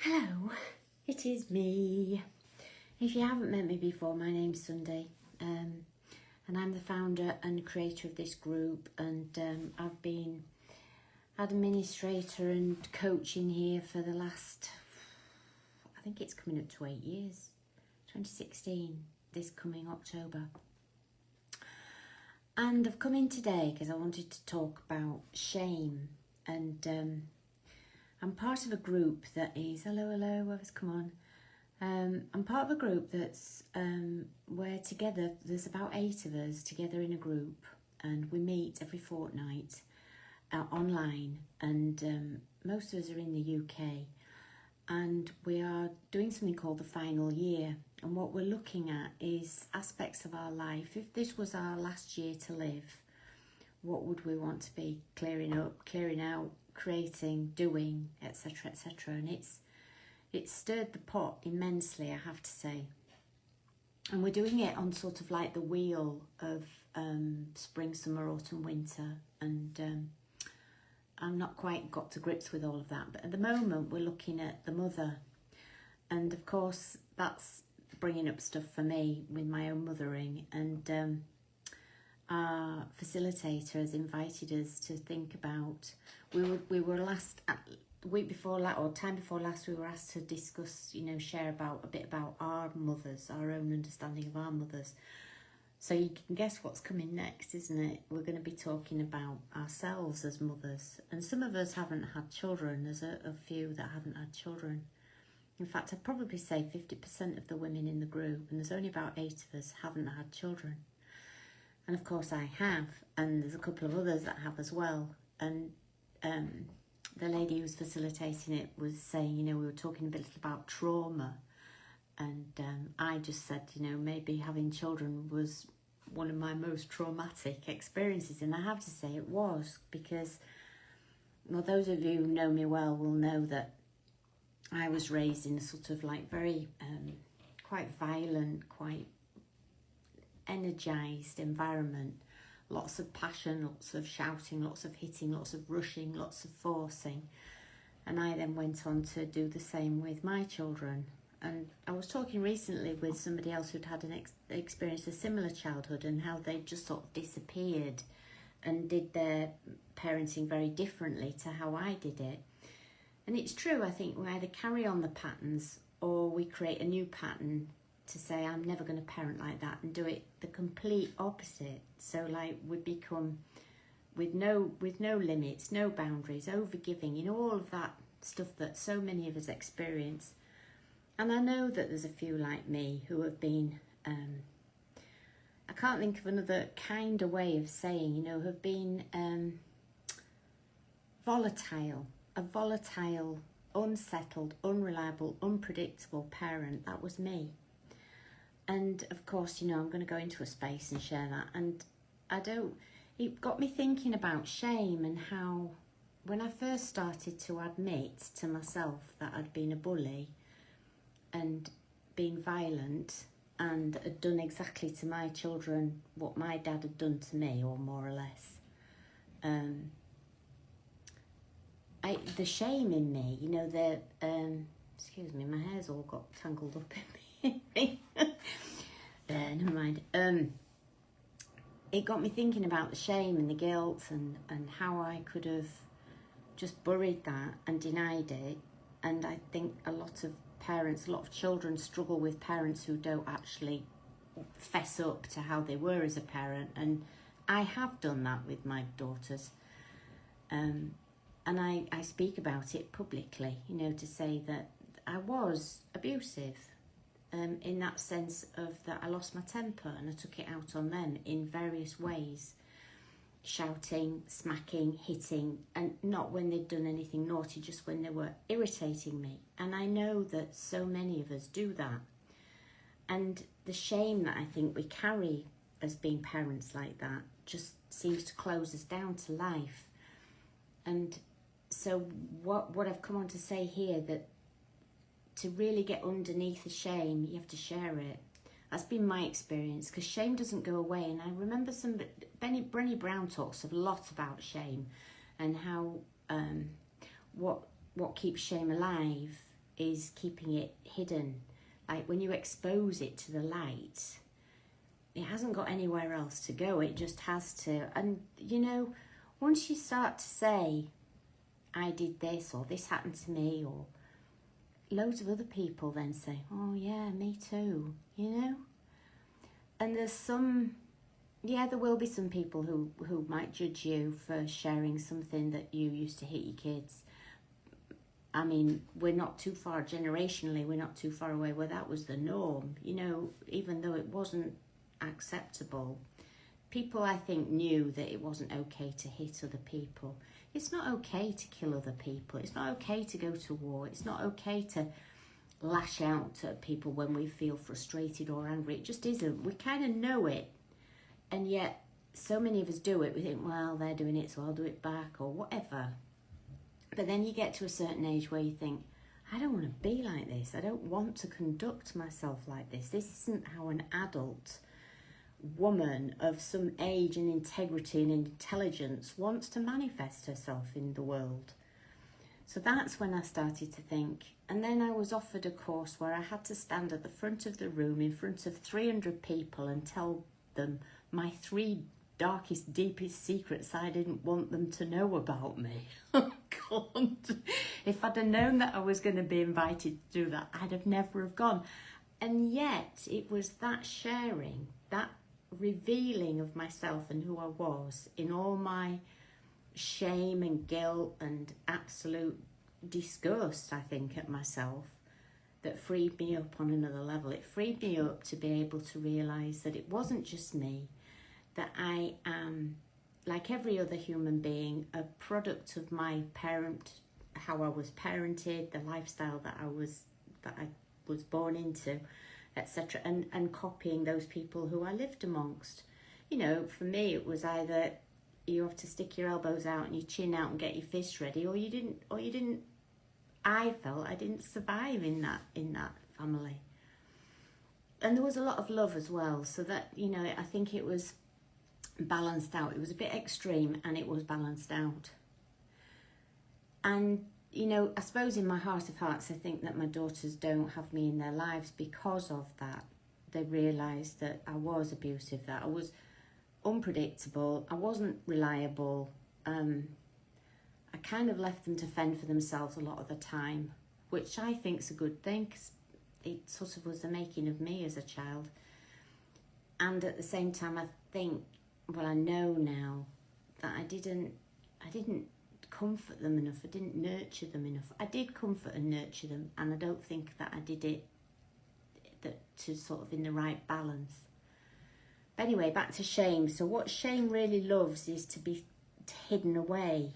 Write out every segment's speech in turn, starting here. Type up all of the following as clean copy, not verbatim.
Hello, it is me. If you haven't met me before, my name's Sunday, and I'm the founder and creator of this group, and I've been administrator and coaching here for the last, I think it's coming up to 8 years, 2016, this coming October. And I've come in today because I wanted to talk about shame, and I'm part of a group that is, hello, whoever's come on. I'm part of a group that's where together, there's about 8 of us together in a group, and we meet every fortnight online, and most of us are in the UK, and we are doing something called the final year. And what we're looking at is aspects of our life. If this was our last year to live, what would we want to be clearing up, clearing out, creating, doing, etc., etc. And it's stirred the pot immensely, I have to say. And we're doing it on sort of like the wheel of spring, summer, autumn, winter, and I'm not quite got to grips with all of that. But at the moment, we're looking at the mother, and of course, that's bringing up stuff for me with my own mothering. And our facilitator has invited us to think about. We were last week before last, or time before last, we were asked to discuss, share about a bit about our mothers, our own understanding of our mothers. So you can guess what's coming next, isn't it? We're going to be talking about ourselves as mothers, and some of us haven't had children. There's a few that haven't had children. In fact, I'd probably say 50% of the women in the group, and there's only about 8 of us, haven't had children. And of course I have, and there's a couple of others that have as well. And the lady who was facilitating it was saying, we were talking a bit about trauma. And I just said, maybe having children was one of my most traumatic experiences. And I have to say it was, because, well, those of you who know me well will know that I was raised in a sort of like very, quite violent, quite energized environment. Lots of passion, lots of shouting, lots of hitting, lots of rushing, lots of forcing. And I then went on to do the same with my children. And I was talking recently with somebody else who'd had experienced a similar childhood, and how they just sort of disappeared and did their parenting very differently to how I did it. And it's true, I think we either carry on the patterns or we create a new pattern to say, I'm never going to parent like that, and do it the complete opposite. So like we become with no limits, no boundaries, overgiving, all of that stuff that so many of us experience. And I know that there's a few like me who have been, I can't think of another kinder way of saying, have been volatile, a volatile, unsettled, unreliable, unpredictable parent. That was me. And of course, I'm going to go into a space and share that. And it got me thinking about shame, and how when I first started to admit to myself that I'd been a bully and been violent and had done exactly to my children what my dad had done to me, or more or less, the shame in me, excuse me, my hair's all got tangled up in me. Never mind. It got me thinking about the shame and the guilt, and how I could have just buried that and denied it. And I think a lot of parents, a lot of children struggle with parents who don't actually fess up to how they were as a parent. And I have done that with my daughters. And I speak about it publicly, to say that I was abusive. In that sense of that I lost my temper and I took it out on them in various ways. Shouting, smacking, hitting, and not when they'd done anything naughty, just when they were irritating me. And I know that so many of us do that. And the shame that I think we carry as being parents like that just seems to close us down to life. And so what I've come on to say here, that to really get underneath the shame, you have to share it. That's been my experience, because shame doesn't go away. And I remember Brené Brown talks a lot about shame, and how what keeps shame alive is keeping it hidden. Like when you expose it to the light, it hasn't got anywhere else to go. It just has to. And, you know, once you start to say, I did this, or this happened to me, or loads of other people then say, oh yeah, me too, you know? And there's some, yeah, there will be some people who might judge you for sharing something that you used to hit your kids. I mean, we're not too far, generationally, we're not too far away where that was the norm, you know, even though it wasn't acceptable. People, I think, knew that it wasn't okay to hit other people. It's not okay to kill other people. It's not okay to go to war. It's not okay to lash out at people when we feel frustrated or angry. It just isn't. We kind of know it. And yet, so many of us do it. We think, well, they're doing it, so I'll do it back, or whatever. But then you get to a certain age where you think, I don't want to be like this. I don't want to conduct myself like this. This isn't how an adult woman of some age and integrity and intelligence wants to manifest herself in the world. So that's when I started to think. And then I was offered a course where I had to stand at the front of the room in front of 300 people and tell them my 3 darkest, deepest secrets I didn't want them to know about me. Oh God. If I'd have known that I was going to be invited to do that, I'd have never have gone. And yet it was that sharing, that revealing of myself and who I was in all my shame and guilt and absolute disgust, I think, at myself, that freed me up on another level. It freed me up to be able to realise that it wasn't just me, that I am, like every other human being, a product of my parent, how I was parented, the lifestyle that I was born into, etc., and copying those people who I lived amongst. You know, for me, it was either you have to stick your elbows out and your chin out and get your fist ready, or you didn't. I felt I didn't survive in that family. And there was a lot of love as well, so that, you know, I think it was balanced out. It was a bit extreme and it was balanced out. And, you know, I suppose in my heart of hearts, I think that my daughters don't have me in their lives because of that. They realised that I was abusive, that I was unpredictable, I wasn't reliable. I kind of left them to fend for themselves a lot of the time, which I think is a good thing, because it sort of was the making of me as a child. And at the same time, I think, well, I know now that I didn't comfort them enough. I didn't nurture them enough. I did comfort and nurture them, and I don't think that I did it to sort of in the right balance. But anyway, back to shame. So what shame really loves is to be hidden away.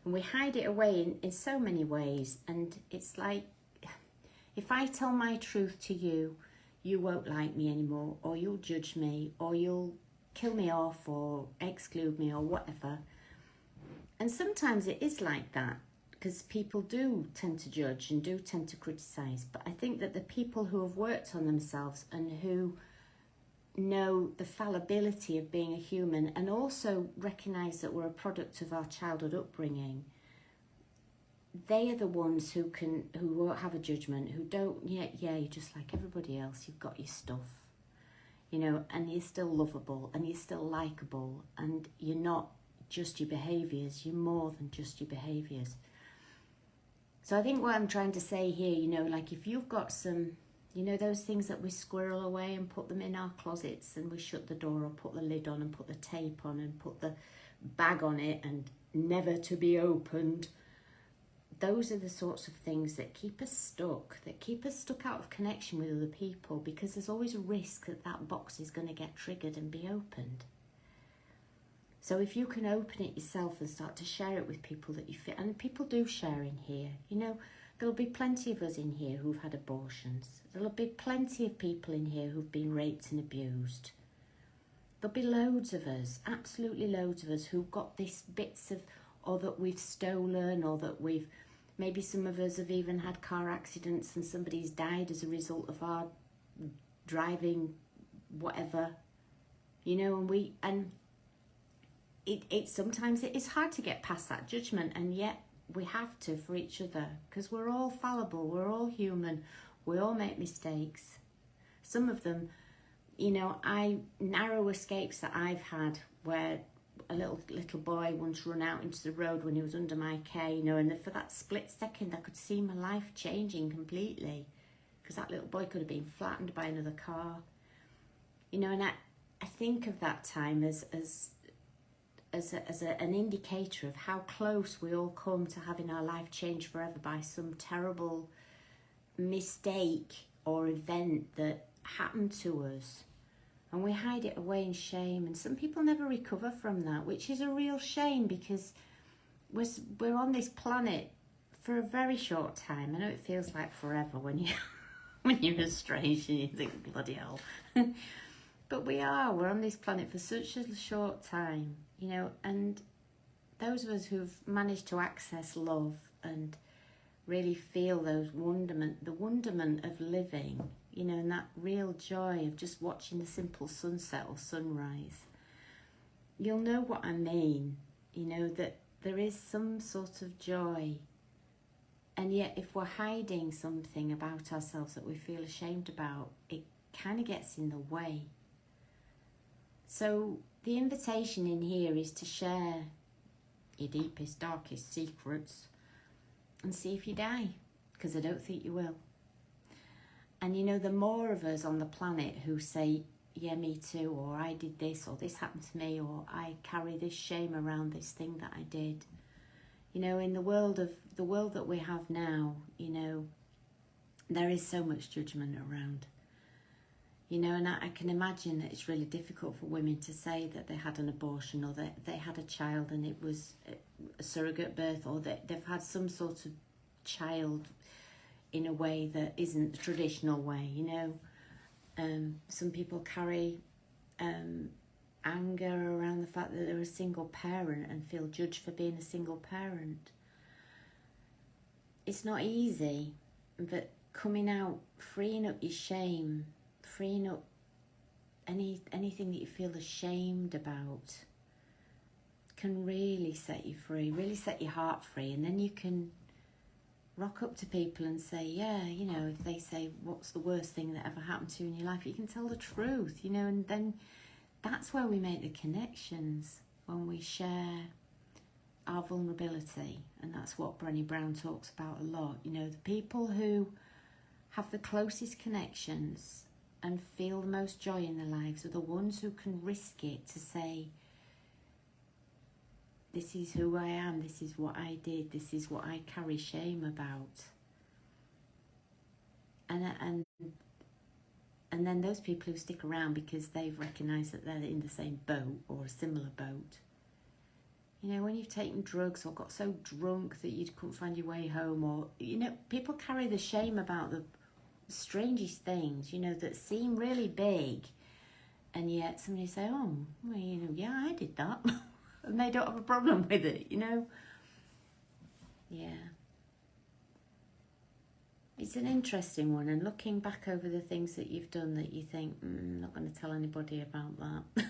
And we hide it away in so many ways. And it's like, if I tell my truth to you, you won't like me anymore, or you'll judge me, or you'll kill me off, or exclude me, or whatever. And sometimes it is like that, because people do tend to judge and do tend to criticise. But I think that the people who have worked on themselves and who know the fallibility of being a human, and also recognise that we're a product of our childhood upbringing, they are the ones who won't have a judgment, who don't, yeah, you're just like everybody else, you've got your stuff, you know, and you're still lovable, and you're still likeable, and you're not just your behaviours, you're more than just your behaviours. So I think what I'm trying to say here, you know, like if you've got some, you know, those things that we squirrel away and put them in our closets, and we shut the door or put the lid on and put the tape on and put the bag on it and never to be opened. Those are the sorts of things that keep us stuck out of connection with other people, because there's always a risk that that box is going to get triggered and be opened. So if you can open it yourself and start to share it with people that you fit, and people do share in here, you know, there'll be plenty of us in here who've had abortions. There'll be plenty of people in here who've been raped and abused. There'll be loads of us, absolutely loads of us, who've got these bits of, or that we've stolen, or that we've, maybe some of us have even had car accidents and somebody's died as a result of our driving, whatever, you know, and it sometimes it is hard to get past that judgment, and yet we have to for each other, because we're all fallible, we're all human, we all make mistakes. Some of them, you know, narrow escapes that I've had, where a little boy once run out into the road when he was under my care, you know, and for that split second I could see my life changing completely, because that little boy could have been flattened by another car, you know. And I think of that time as an indicator of how close we all come to having our life changed forever by some terrible mistake or event that happened to us. And we hide it away in shame, and some people never recover from that, which is a real shame, because we're on this planet for a very short time. I know it feels like forever when you're estranged and you think, bloody hell. But we're on this planet for such a short time, you know, and those of us who've managed to access love and really feel the wonderment of living, you know, and that real joy of just watching the simple sunset or sunrise, you'll know what I mean, you know, that there is some sort of joy. And yet if we're hiding something about ourselves that we feel ashamed about, it kind of gets in the way. So the invitation in here is to share your deepest, darkest secrets and see if you die, because I don't think you will. And you know, the more of us on the planet who say, yeah, me too, or I did this, or this happened to me, or I carry this shame around this thing that I did. You know, in the world that we have now, you know, there is so much judgment around. You know, and I can imagine that it's really difficult for women to say that they had an abortion, or that they had a child and it was a surrogate birth, or that they've had some sort of child in a way that isn't the traditional way, you know. Some people carry anger around the fact that they're a single parent and feel judged for being a single parent. It's not easy, but coming out, freeing up your shame, freeing up anything that you feel ashamed about, can really set you free, really set your heart free. And then you can rock up to people and say, yeah, you know, if they say, what's the worst thing that ever happened to you in your life, you can tell the truth, you know. And then that's where we make the connections, when we share our vulnerability. And that's what Brené Brown talks about a lot. You know, the people who have the closest connections and feel the most joy in their lives are the ones who can risk it to say, this is who I am, this is what I did, this is what I carry shame about. And then those people who stick around because they've recognised that they're in the same boat or a similar boat. You know, when you've taken drugs or got so drunk that you couldn't find your way home, or, you know, people carry the shame about the strangest things, you know, that seem really big, and yet somebody say, oh, well, you know, yeah, I did that. And they don't have a problem with it, you know. Yeah. It's an interesting one, and looking back over the things that you've done that you think, I'm not going to tell anybody about that.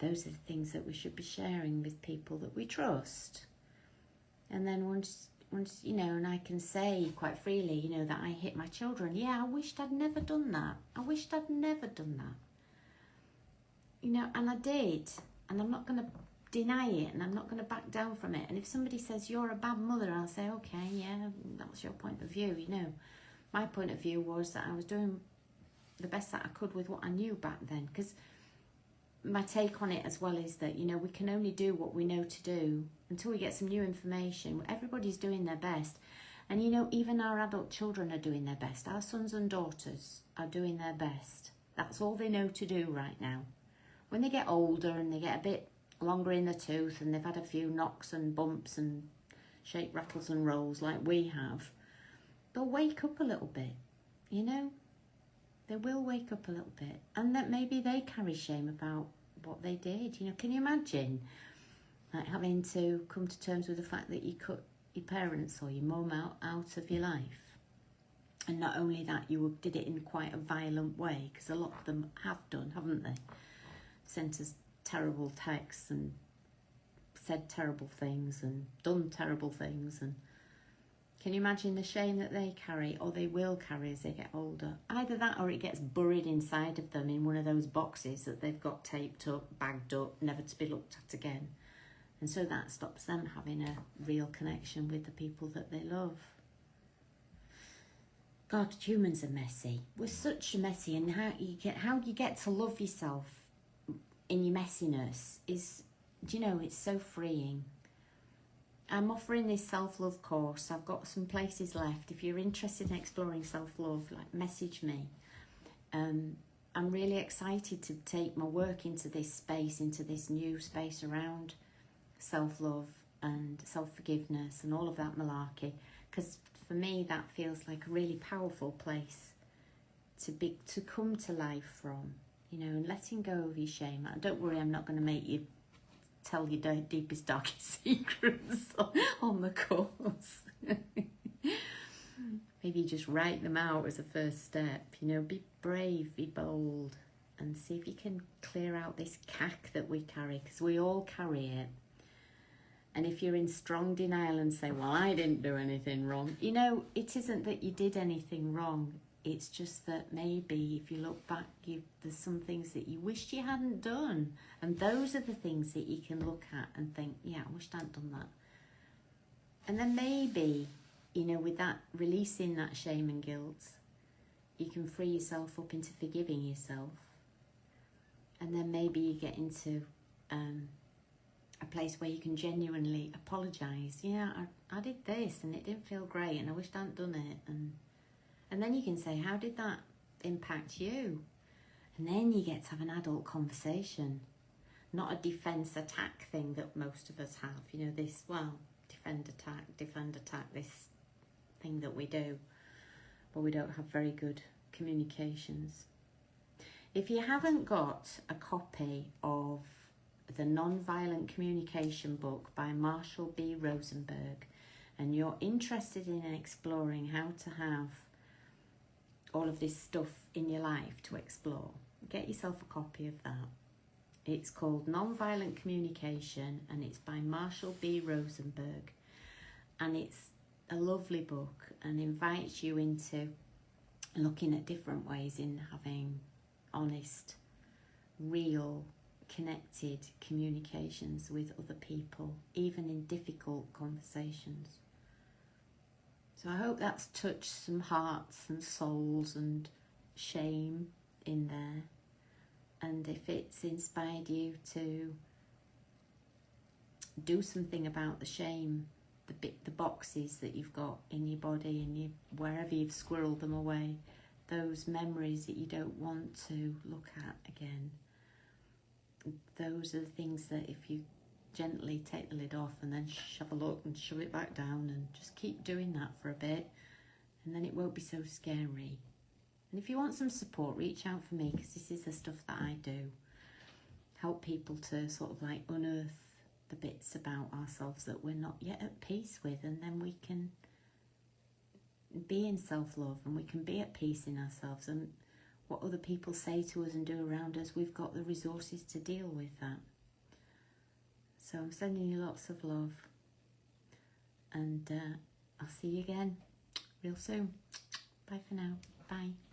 Those are the things that we should be sharing with people that we trust. And then once you know, and I can say quite freely, you know, that I hit my children. Yeah, I wished I'd never done that. I wished I'd never done that. You know, and I did. And I'm not going to deny it, and I'm not going to back down from it. And if somebody says, you're a bad mother, I'll say, okay, yeah, that's your point of view, you know. My point of view was that I was doing the best that I could with what I knew back then. Because my take on it as well is that, you know, we can only do what we know to do until we get some new information. Everybody's doing their best. And, you know, even our adult children are doing their best. Our sons and daughters are doing their best. That's all they know to do right now. When they get older and they get a bit longer in the tooth and they've had a few knocks and bumps and shake, rattles and rolls like we have, they'll wake up a little bit, you know. They will wake up a little bit, and that maybe they carry shame about what they did. You know, can you imagine like having to come to terms with the fact that you cut your parents or your mum out of your life? And not only that, you did it in quite a violent way, because a lot of them have done, haven't they? Sent us terrible texts and said terrible things and done terrible things. And can you imagine the shame that they carry, or they will carry as they get older? Either that, or it gets buried inside of them in one of those boxes that they've got taped up, bagged up, never to be looked at again. And so that stops them having a real connection with the people that they love. God, humans are messy. We're such messy, and how you get to love yourself in your messiness is, do you know, it's so freeing. I'm offering this self-love course. I've got some places left. If you're interested in exploring self-love, like, message me. I'm really excited to take my work into this space, into this new space around self-love and self-forgiveness and all of that malarkey, because for me that feels like a really powerful place to come to life from, you know, and letting go of your shame. Don't worry, I'm not going to make you tell your deepest, darkest secrets on the course. Maybe just write them out as a first step, you know. Be brave, be bold, and see if you can clear out this cack that we carry, because we all carry it. And if you're in strong denial and say, well, I didn't do anything wrong, you know, it isn't that you did anything wrong. It's just that maybe if you look back, there's some things that you wished you hadn't done. And those are the things that you can look at and think, yeah, I wished I hadn't done that. And then maybe, you know, with that, releasing that shame and guilt, you can free yourself up into forgiving yourself. And then maybe you get into a place where you can genuinely apologise. Yeah, I did this and it didn't feel great and I wished I hadn't done it. And then you can say, how did that impact you? And then you get to have an adult conversation, not a defence attack thing that most of us have. You know, this, well, defend attack, this thing that we do, but we don't have very good communications. If you haven't got a copy of the Non-Violent Communication book by Marshall B. Rosenberg, and you're interested in exploring how to have all of this stuff in your life to explore, get yourself a copy of that. It's called Non-Violent Communication, and it's by Marshall B. Rosenberg, and it's a lovely book and invites you into looking at different ways in having honest, real, connected communications with other people, even in difficult conversations. So I hope that's touched some hearts and souls and shame in there. And if it's inspired you to do something about the shame, the boxes that you've got in your body and wherever you've squirreled them away, those memories that you don't want to look at again, those are the things that if you gently take the lid off and then have a look and shove it back down and just keep doing that for a bit, and then it won't be so scary. And if you want some support, reach out for me, because this is the stuff that I do. Help people to sort of like unearth the bits about ourselves that we're not yet at peace with, and then we can be in self-love and we can be at peace in ourselves. And what other people say to us and do around us, we've got the resources to deal with that. So I'm sending you lots of love, and I'll see you again real soon. Bye for now. Bye.